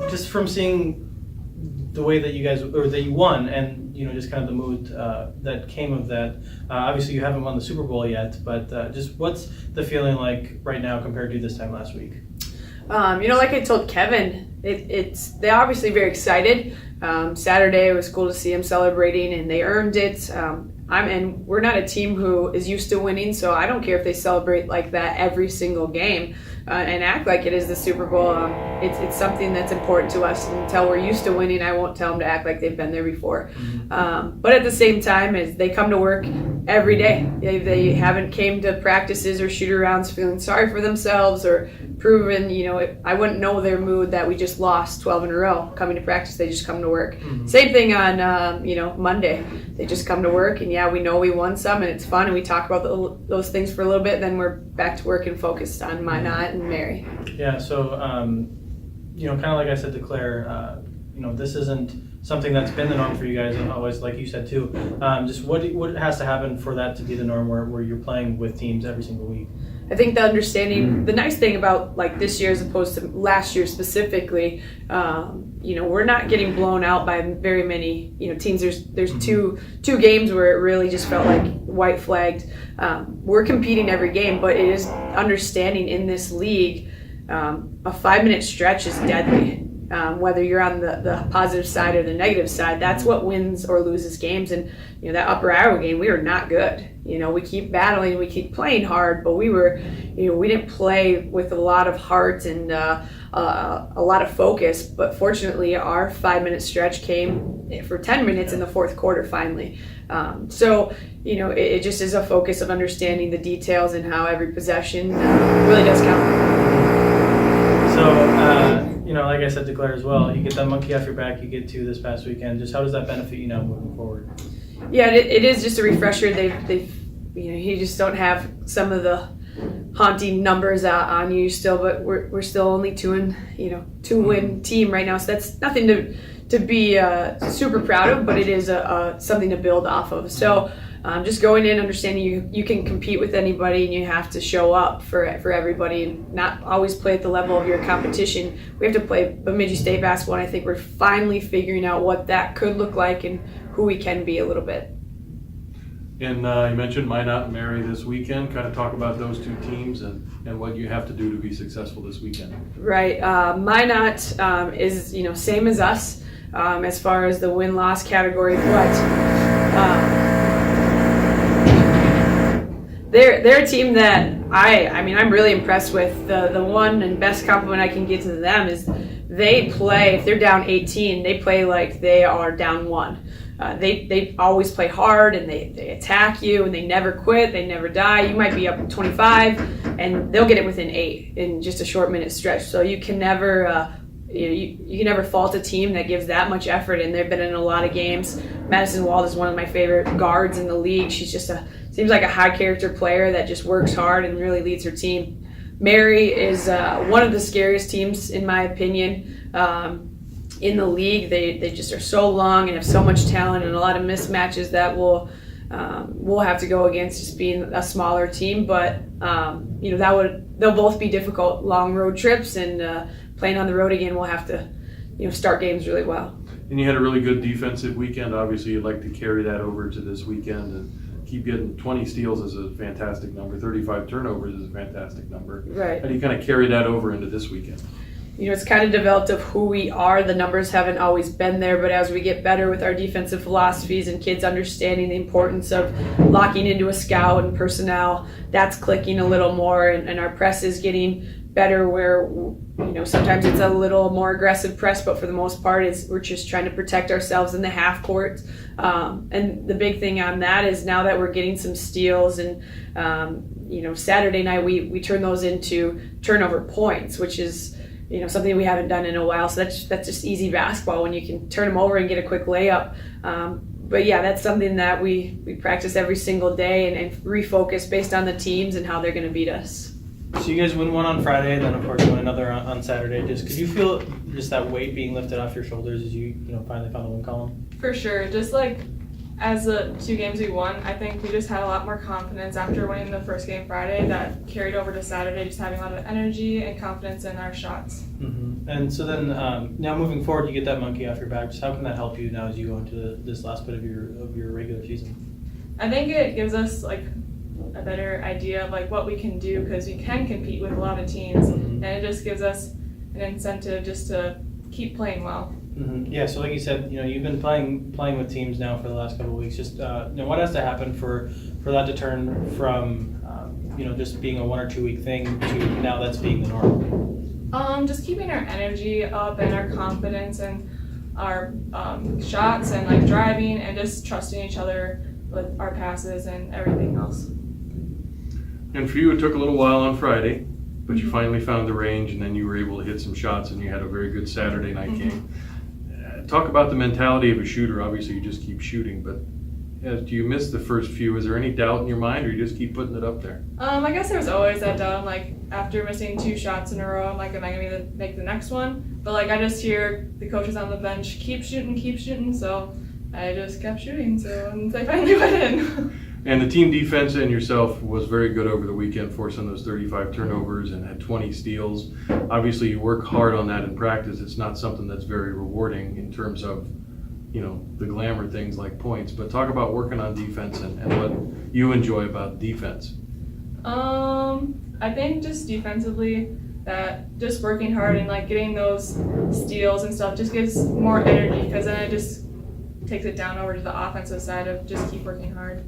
just from seeing the way that you guys, or that you won, and just kind of the mood that came of that. Obviously, you haven't won the Super Bowl yet, but just what's the feeling like right now compared to this time last week? Like I told Kevin, they're obviously very excited. Saturday, it was cool to see them celebrating, and they earned it. And we're not a team who is used to winning, so I don't care if they celebrate like that every single game and act like it is the Super Bowl. It's something that's important to us. Until we're used to winning, I won't tell them to act like they've been there before. But at the same time, as they come to work every day, they haven't came to practices or shoot-arounds feeling sorry for themselves or proven, I wouldn't know their mood that we just lost 12 in a row. Coming to practice, they just come to work. Same thing on, Monday. They just come to work, and we know we won some, and it's fun, and we talk about those things for a little bit, then we're back to work and focused on Minot and Mary. Yeah, so, kind of like I said to Claire, this isn't something that's been the norm for you guys, and always, like you said too. Just what has to happen for that to be the norm where you're playing with teams every single week? I think the understanding, the nice thing about like this year as opposed to last year specifically, we're not getting blown out by very many, teams. There's two games where it really just felt like white flagged. We're competing every game, but it is understanding in this league, a 5-minute stretch is deadly. Whether you're on the positive side or the negative side, that's what wins or loses games. And that Upper Iowa game, we were not good. We keep battling, we keep playing hard, but we didn't play with a lot of heart and a lot of focus. But fortunately, our 5-minute stretch came for 10 minutes in the fourth quarter finally. So it just is a focus of understanding the details and how every possession really does count. So, like I said to Claire as well, you get that monkey off your back, you get to this past weekend. Just how does that benefit you now moving forward? Yeah, it is just a refresher. You just don't have some of the haunting numbers on you still, but we're still only two-win team right now, so that's nothing to be super proud of, but it is something to build off of. So just going in, understanding you can compete with anybody, and you have to show up for everybody and not always play at the level of your competition. We have to play Bemidji State basketball, and I think we're finally figuring out what that could look like and who we can be a little bit. And you mentioned Minot and Mary this weekend. Kind of talk about those two teams and what you have to do to be successful this weekend. Right. Minot is same as us as far as the win-loss category, but they're a team that I'm really impressed with. The one and best compliment I can give to them is they play, if they're down 18, they play like they are down 1. They always play hard, and they attack you, and they never quit, they never die. You might be up 25, and they'll get it within 8 in just a short minute stretch. So you can never you can never fault a team that gives that much effort, and they've been in a lot of games. Madison Wald is one of my favorite guards in the league. She's just seems like a high character player that just works hard and really leads her team. Mary is one of the scariest teams in my opinion. In the league, they just are so long and have so much talent and a lot of mismatches that we'll have to go against just being a smaller team. But they'll both be difficult long road trips, and playing on the road again, we'll have to start games really well. And you had a really good defensive weekend. Obviously, you'd like to carry that over to this weekend and keep getting 20 steals is a fantastic number. 35 turnovers is a fantastic number. Right. How do you kind of carry that over into this weekend? It's kind of developed of who we are. The numbers haven't always been there, but as we get better with our defensive philosophies and kids understanding the importance of locking into a scout and personnel, that's clicking a little more, and our press is getting better where, sometimes it's a little more aggressive press, but for the most part we're just trying to protect ourselves in the half court. And the big thing on that is now that we're getting some steals and, Saturday night we turn those into turnover points, which is something we haven't done in a while. So that's just easy basketball when you can turn them over and get a quick layup. But yeah, that's something that we practice every single day and refocus based on the teams and how they're going to beat us. So you guys win one on Friday, and then of course win another on Saturday. Just could you feel just that weight being lifted off your shoulders as you finally found the win column? For sure. Just like as the 2 games we won, I think we just had a lot more confidence after winning the first game Friday that carried over to Saturday, just having a lot of energy and confidence in our shots. Mm-hmm. And so then now moving forward, you get that monkey off your back. Just how can that help you now as you go into this last bit of your regular season? I think it gives us like a better idea of like what we can do because we can compete with a lot of teams, and it just gives us an incentive just to keep playing well. Mm-hmm. Yeah, so like you said, you've been playing with teams now for the last couple of weeks. Just what has to happen for that to turn from just being a 1 or 2 week thing to now that's being the norm? Just keeping our energy up and our confidence and our shots and like driving and just trusting each other with our passes and everything else. And for you, it took a little while on Friday, but you finally found the range, and then you were able to hit some shots, and you had a very good Saturday night game. Talk about the mentality of a shooter. Obviously, you just keep shooting, but do you miss the first few? Is there any doubt in your mind, or you just keep putting it up there? I guess there's always that doubt. Like after missing 2 shots in a row, I'm like, am I gonna make the next one? But like I just hear the coaches on the bench keep shooting. So I just kept shooting. So and they finally went in. And the team defense and yourself was very good over the weekend, forcing those 35 turnovers and had 20 steals. Obviously, you work hard on that in practice. It's not something that's very rewarding in terms of, the glamour things like points. But talk about working on defense and what you enjoy about defense. I think just defensively, that just working hard and like getting those steals and stuff just gives more energy because then it just takes it down over to the offensive side of just keep working hard.